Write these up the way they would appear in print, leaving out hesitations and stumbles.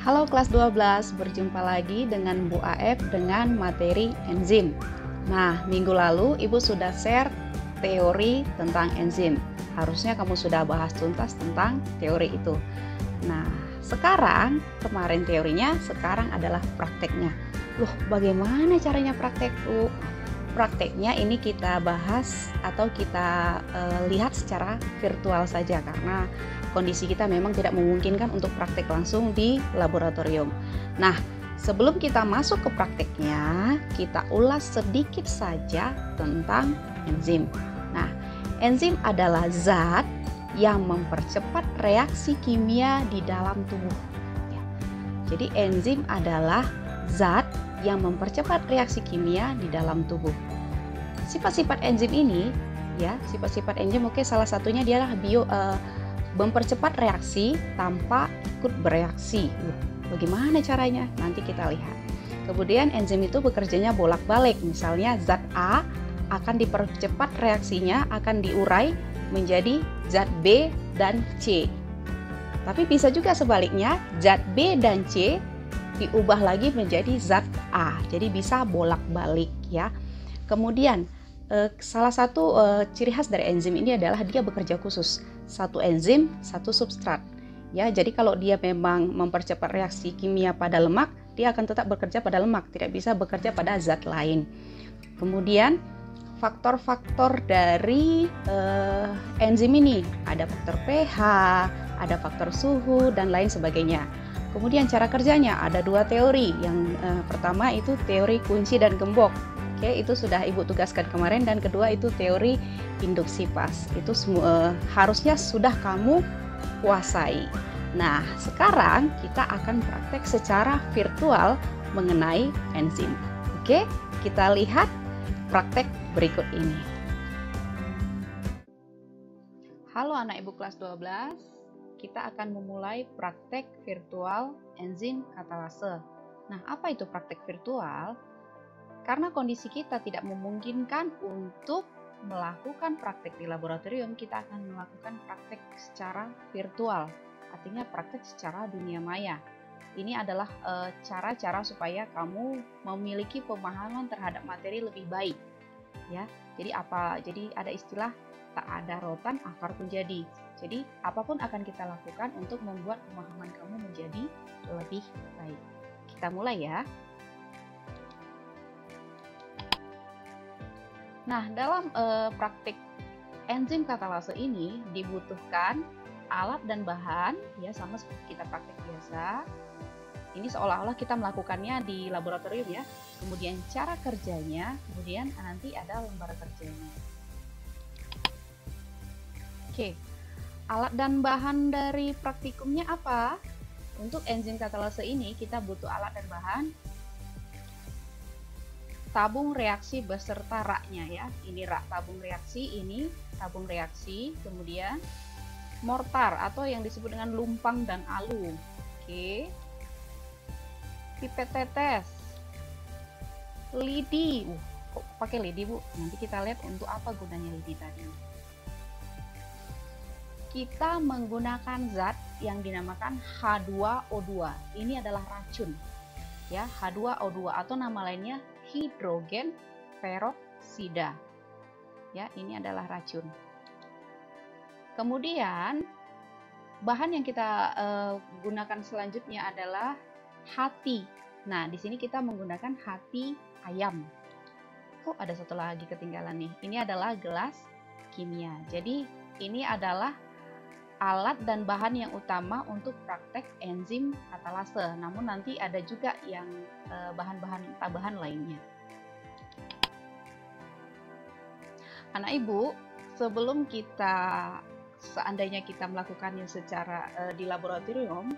Halo kelas 12, berjumpa lagi dengan Bu Aep dengan materi enzim. Nah, minggu lalu Ibu sudah share teori tentang enzim. Harusnya kamu sudah bahas tuntas tentang teori itu. Nah, sekarang, kemarin teorinya, sekarang adalah prakteknya. Loh, bagaimana caranya praktek, Bu? Prakteknya ini kita bahas atau kita lihat secara virtual saja karena kondisi kita memang tidak memungkinkan untuk praktek langsung di laboratorium. Nah, sebelum kita masuk ke prakteknya, kita ulas sedikit saja tentang enzim. Nah, enzim adalah zat yang mempercepat reaksi kimia di dalam tubuh. Jadi enzim adalah zat yang mempercepat reaksi kimia di dalam tubuh. Sifat-sifat enzim ini, sifat-sifat enzim salah satunya dia adalah mempercepat reaksi tanpa ikut bereaksi. Bagaimana caranya? Nanti kita lihat. Kemudian enzim itu bekerjanya bolak-balik. Misalnya zat A akan dipercepat reaksinya, akan diurai menjadi zat B dan C. Tapi bisa juga sebaliknya, zat B dan C diubah lagi menjadi zat A. Jadi bisa bolak-balik ya. Kemudian salah satu ciri khas dari enzim ini adalah dia bekerja khusus. Satu enzim, satu substrat. Ya, jadi kalau dia memang mempercepat reaksi kimia pada lemak, dia akan tetap bekerja pada lemak, tidak bisa bekerja pada zat lain. Kemudian faktor-faktor dari enzim ini, ada faktor pH, ada faktor suhu dan lain sebagainya. Kemudian cara kerjanya ada dua teori. Yang pertama itu teori kunci dan gembok. Oke, itu sudah Ibu tugaskan kemarin. Dan kedua itu teori induksi pas. Itu harusnya sudah kamu kuasai. Nah, sekarang kita akan praktek secara virtual mengenai enzim. Oke, kita lihat praktek berikut ini. Halo anak Ibu kelas 12. Kita akan memulai praktek virtual enzim katalase. Nah, apa itu praktek virtual? Karena kondisi kita tidak memungkinkan untuk melakukan praktek di laboratorium, kita akan melakukan praktek secara virtual. Artinya praktek secara dunia maya. Ini adalah cara-cara supaya kamu memiliki pemahaman terhadap materi lebih baik. Ya, jadi ada istilah tak ada rotan akar pun jadi. Jadi apapun akan kita lakukan untuk membuat pemahaman kamu menjadi lebih baik. Kita mulai ya. Nah, dalam praktik enzim katalase ini dibutuhkan alat dan bahan, ya sama seperti kita praktik biasa. Ini seolah-olah kita melakukannya di laboratorium ya. Kemudian cara kerjanya, kemudian nanti ada lembar kerjanya. Oke. Alat dan bahan dari praktikumnya apa? Untuk enzim katalase ini kita butuh alat dan bahan. Tabung reaksi beserta raknya ya. Ini rak tabung reaksi, ini tabung reaksi. Kemudian mortar atau yang disebut dengan lumpang dan alu. Oke. Pipet tetes. Lidi. Kok pakai lidi, Bu? Nanti kita lihat untuk apa gunanya lidi tadi. Kita menggunakan zat yang dinamakan H2O2. Ini adalah racun. Ya, H2O2 atau nama lainnya hidrogen peroksida. Ya, ini adalah racun. Kemudian bahan yang kita gunakan selanjutnya adalah hati. Nah, di sini kita menggunakan hati ayam. Oh, ada satu lagi ketinggalan nih. Ini adalah gelas kimia. Jadi, ini adalah alat dan bahan yang utama untuk praktek enzim katalase. Namun nanti ada juga yang bahan-bahan tambahan lainnya. Anak Ibu, sebelum seandainya kita melakukannya secara di laboratorium,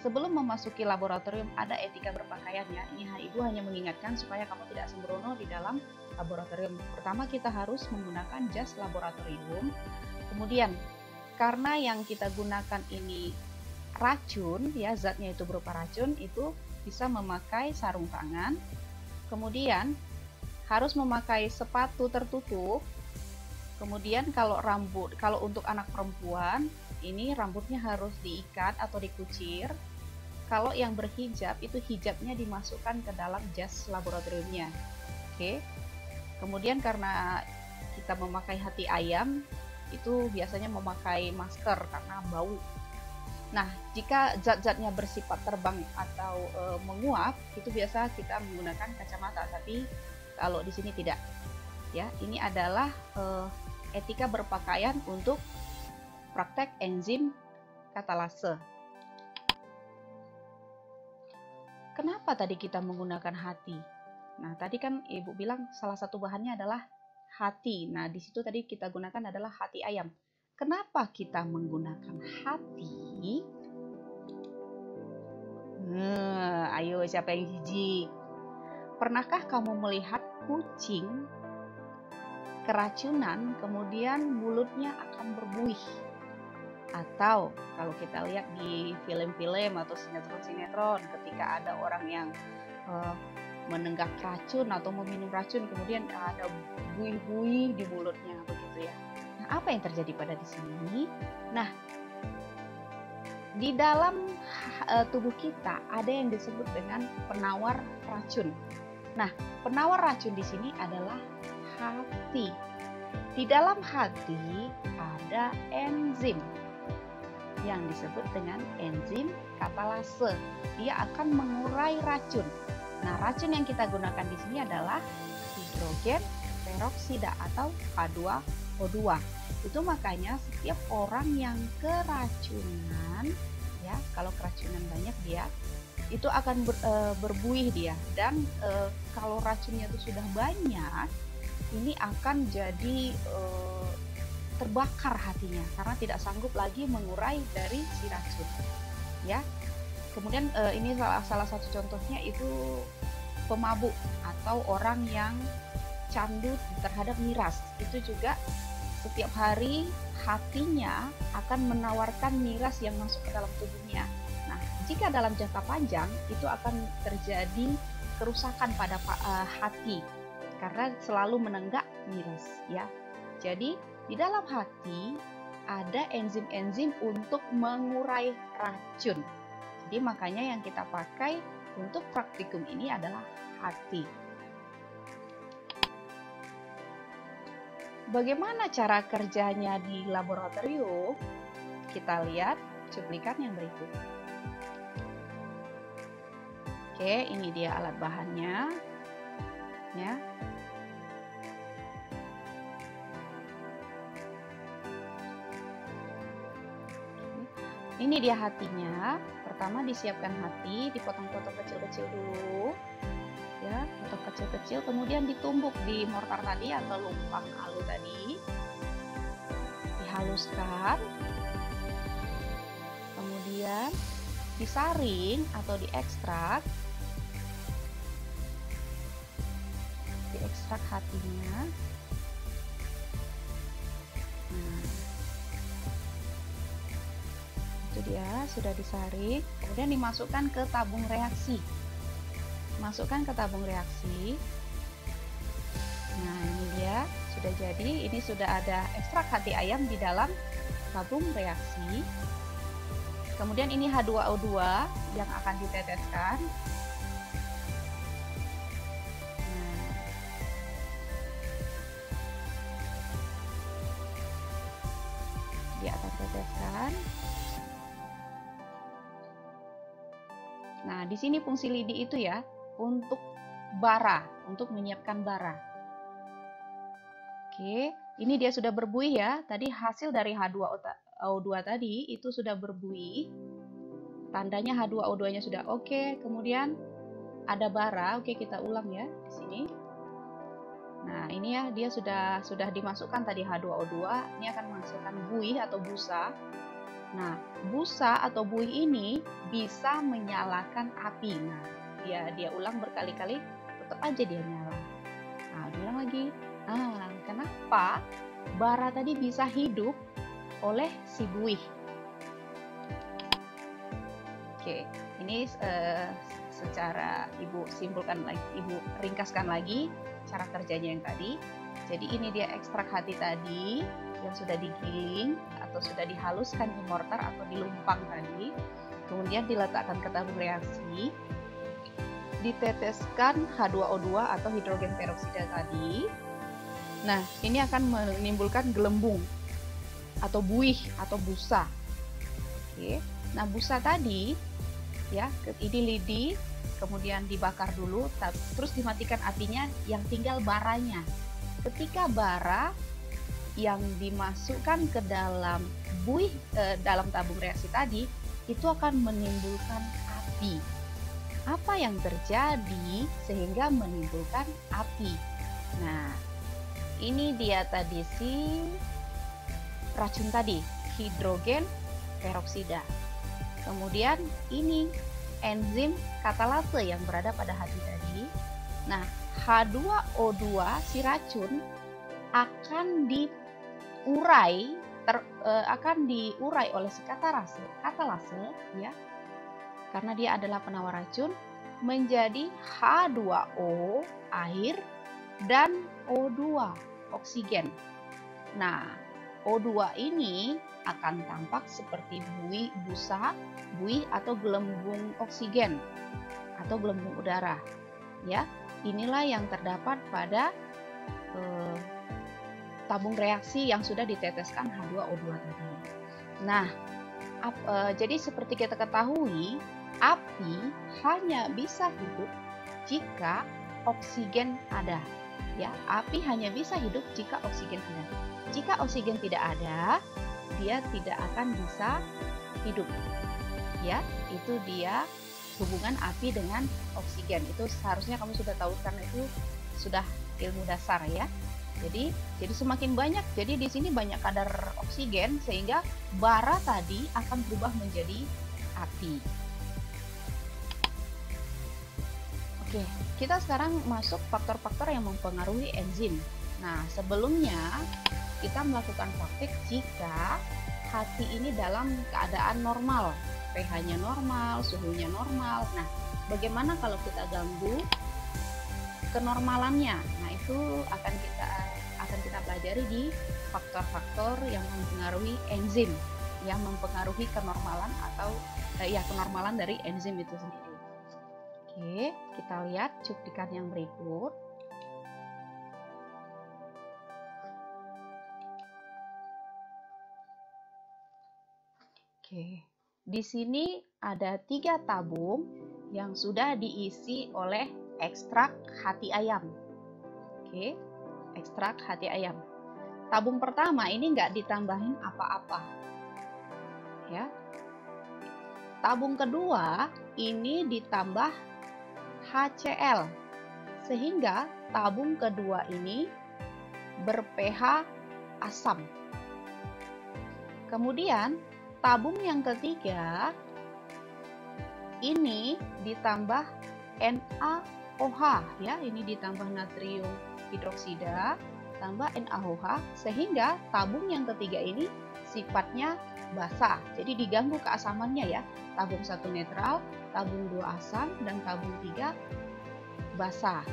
sebelum memasuki laboratorium ada etika berpakaian ya. Ini Ibu hanya mengingatkan supaya kamu tidak sembrono di dalam laboratorium. Pertama kita harus menggunakan jas laboratorium. Kemudian karena yang kita gunakan ini racun, ya zatnya itu berupa racun, itu bisa memakai sarung tangan. Kemudian harus memakai sepatu tertutup. Kemudian kalau untuk anak perempuan, ini rambutnya harus diikat atau dikucir. kalau yang berhijab itu hijabnya dimasukkan ke dalam jas laboratoriumnya. Oke. Kemudian karena kita memakai hati ayam, itu biasanya memakai masker karena bau. Nah, jika zat-zatnya bersifat terbang atau menguap, itu biasa kita menggunakan kacamata. Tapi kalau di sini tidak, ya. Ini adalah etika berpakaian untuk praktek enzim katalase. Kenapa tadi kita menggunakan hati? Nah, tadi kan Ibu bilang salah satu bahannya adalah hati. Nah, di situ tadi kita gunakan adalah hati ayam. Kenapa kita menggunakan hati? Ayo, siapa yang jijik? Pernahkah kamu melihat kucing keracunan kemudian mulutnya akan berbuih? Atau kalau kita lihat di film-film atau sinetron-sinetron, ketika ada orang yang menenggak racun atau meminum racun, kemudian ada buih-buih di mulutnya, begitu ya. Nah, apa yang terjadi pada di sini? Nah, di dalam tubuh kita ada yang disebut dengan penawar racun. Nah, penawar racun di sini adalah hati. Di dalam hati ada enzim yang disebut dengan enzim katalase. Dia akan mengurai racun. Nah, racun yang kita gunakan di sini adalah hidrogen peroksida atau H2O2. Itu makanya setiap orang yang keracunan, ya, kalau keracunan banyak dia itu akan berbuih dia, dan kalau racunnya itu sudah banyak, ini akan jadi terbakar hatinya karena tidak sanggup lagi mengurai dari si racun, ya. Kemudian ini salah satu contohnya itu pemabuk atau orang yang candu terhadap miras. Itu juga setiap hari hatinya akan menawarkan miras yang masuk ke dalam tubuhnya. Nah, jika dalam jangka panjang itu akan terjadi kerusakan pada hati karena selalu menenggak miras, ya. Jadi di dalam hati ada enzim-enzim untuk mengurai racun. Jadi makanya yang kita pakai untuk praktikum ini adalah hati. Bagaimana cara kerjanya di laboratorium? Kita lihat cuplikan yang berikut. Oke, ini dia alat bahannya, ya. Ini dia hatinya. Pertama disiapkan hati, dipotong-potong kecil-kecil dulu, ya, potong kecil-kecil, kemudian ditumbuk di mortar tadi atau lumpang alu tadi, dihaluskan, kemudian disaring atau diekstrak hatinya. Nah, itu dia sudah disaring, kemudian dimasukkan ke tabung reaksi. Masukkan ke tabung reaksi. Nah, ini dia sudah jadi. Ini sudah ada ekstrak hati ayam di dalam tabung reaksi. Kemudian ini H2O2 yang akan diteteskan. Nah, dia akan teteskan. Nah, di sini fungsi lidi itu ya, untuk bara, untuk menyiapkan bara. Oke, ini dia sudah berbuih ya. Tadi hasil dari H2O2 tadi itu sudah berbuih. Tandanya H2O2-nya sudah oke. Kemudian ada bara. Oke, kita ulang ya di sini. Nah, ini ya, dia sudah dimasukkan tadi H2O2. Ini akan menghasilkan buih atau busa. Nah, busa atau buih ini bisa menyalakan api. Nah, dia ulang berkali-kali, tetap aja dia nyala. Nah, diulang lagi. Kenapa bara tadi bisa hidup oleh si buih? Oke, ini secara Ibu simpulkan lagi, Ibu ringkaskan lagi cara kerjanya yang tadi. Jadi ini dia ekstrak hati tadi yang sudah digiling atau sudah dihaluskan di mortar atau di lumpang tadi. Kemudian kemudian diletakkan ke tabung reaksi, diteteskan H2O2 atau hidrogen peroksida tadi. Nah, ini akan menimbulkan gelembung atau buih atau busa. Oke. Nah, busa tadi ya, ini lidi, kemudian dibakar dulu, terus dimatikan apinya, yang tinggal baranya. Ketika bara yang dimasukkan ke dalam buih dalam tabung reaksi tadi, itu akan menimbulkan api. Apa yang terjadi sehingga menimbulkan api? Nah, ini dia tadi si racun tadi, hidrogen peroksida. Kemudian ini enzim katalase yang berada pada hati tadi. Nah, H2O2 si racun akan diurai oleh si katalase ya. Karena dia adalah penawar racun, menjadi H2O air dan O2 oksigen. Nah, O2 ini akan tampak seperti buih atau gelembung oksigen atau gelembung udara. Ya, inilah yang terdapat pada tabung reaksi yang sudah diteteskan H2O2 tadi. Nah, jadi seperti kita ketahui, api hanya bisa hidup jika oksigen ada. Ya, api hanya bisa hidup jika oksigen ada. Jika oksigen tidak ada, dia tidak akan bisa hidup. Ya, itu dia hubungan api dengan oksigen. Itu seharusnya kamu sudah tahu karena itu sudah ilmu dasar ya. Jadi semakin banyak, jadi di sini banyak kadar oksigen sehingga bara tadi akan berubah menjadi api. Oke, kita sekarang masuk faktor-faktor yang mempengaruhi enzim. Nah, sebelumnya kita melakukan praktik jika hati ini dalam keadaan normal, pH-nya normal, suhunya normal. Nah, bagaimana kalau kita ganggu kenormalannya? Nah, itu akan kita pelajari di faktor-faktor yang mempengaruhi enzim, yang mempengaruhi kenormalan atau kenormalan dari enzim itu sendiri. Oke, kita lihat cuplikan yang berikut. Oke, di sini ada 3 tabung yang sudah diisi oleh ekstrak hati ayam. Oke, ekstrak hati ayam. Tabung pertama ini nggak ditambahin apa-apa. Ya. Tabung kedua ini ditambah HCl, sehingga tabung kedua ini ber-pH asam. Kemudian tabung yang ketiga ini ditambah NaOH ya, ini ditambah natrium hidroksida tambah NaOH, sehingga tabung yang ketiga ini sifatnya basa. Jadi diganggu keasamannya ya. Tabung 1 netral, tabung 2 asam, dan tabung 3 basa.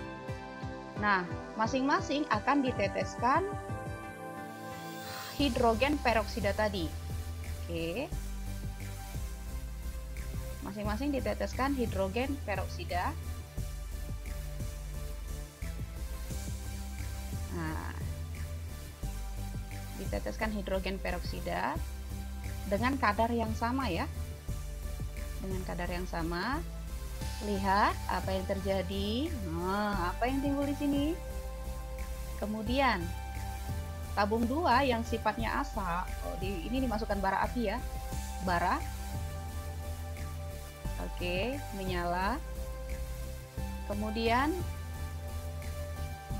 Nah, masing-masing akan diteteskan hidrogen peroksida tadi. Oke. Masing-masing diteteskan hidrogen peroksida. Nah, diteteskan hidrogen peroksida dengan kadar yang sama ya. Dengan kadar yang sama. Lihat apa yang terjadi. Nah, apa yang timbul di sini? Kemudian tabung 2 yang sifatnya asa, ini dimasukkan bara api ya. Bara. Oke, menyala. Kemudian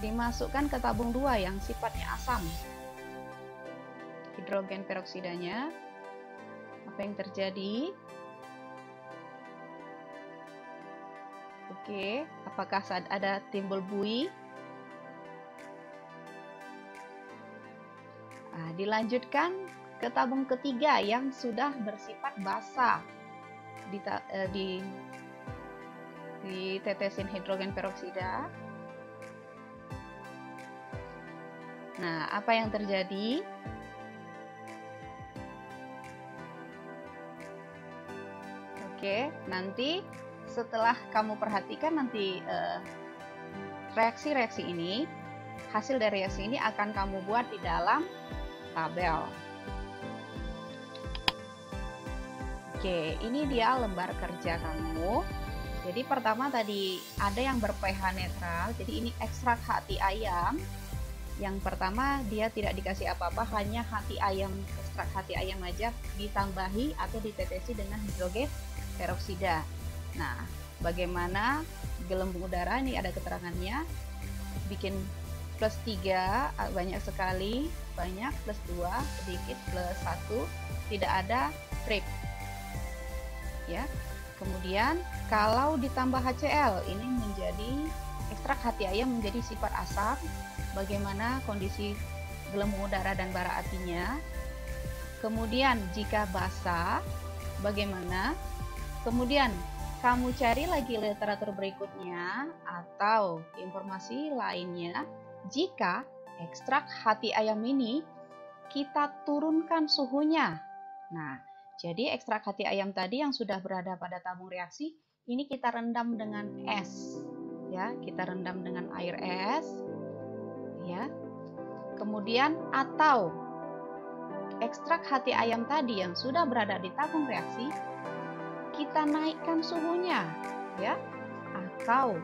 dimasukkan ke tabung 2 yang sifatnya asam. Hidrogen peroksidanya. Apa yang terjadi? Oke, apakah ada timbul buih? Nah, dilanjutkan ke tabung ketiga yang sudah bersifat basa. Ditetesin hidrogen peroksida. Nah, apa yang terjadi? Oke, nanti setelah kamu perhatikan nanti reaksi-reaksi ini, hasil dari reaksi ini akan kamu buat di dalam tabel. Oke, ini dia lembar kerja kamu. Jadi pertama tadi ada yang ber-pH netral, jadi ini ekstrak hati ayam. Yang pertama dia tidak dikasih apa-apa, hanya hati ayam, ekstrak hati ayam aja ditambahi atau ditetesi dengan hidrogen peroksida. Nah, bagaimana gelembung udara ini ada keterangannya, bikin plus 3 banyak sekali, banyak, plus 2 sedikit, plus 1 tidak ada trip ya. Kemudian kalau ditambah HCl ini menjadi ekstrak hati ayam menjadi sifat asam. Bagaimana kondisi gelembung udara dan bara apinya. Kemudian jika basah bagaimana. Kemudian kamu cari lagi literatur berikutnya atau informasi lainnya jika ekstrak hati ayam ini kita turunkan suhunya. Nah, jadi ekstrak hati ayam tadi yang sudah berada pada tabung reaksi ini kita rendam dengan es ya, kita rendam dengan air es ya. Kemudian atau ekstrak hati ayam tadi yang sudah berada di tabung reaksi kita naikkan suhunya ya, atau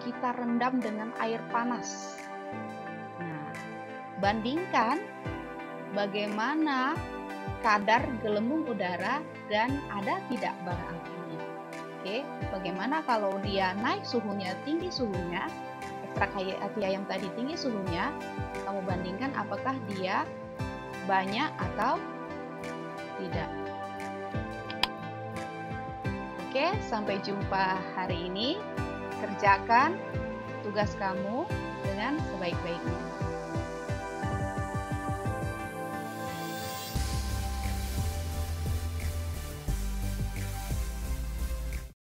kita rendam dengan air panas. Nah, bandingkan bagaimana kadar gelembung udara dan ada tidak bara apinya. Oke, bagaimana kalau dia naik suhunya, tinggi suhunya, ekstrak hati ayam tadi tinggi suhunya, kamu bandingkan apakah dia banyak atau tidak. Oke, sampai jumpa hari ini. Kerjakan tugas kamu dengan sebaik-baiknya.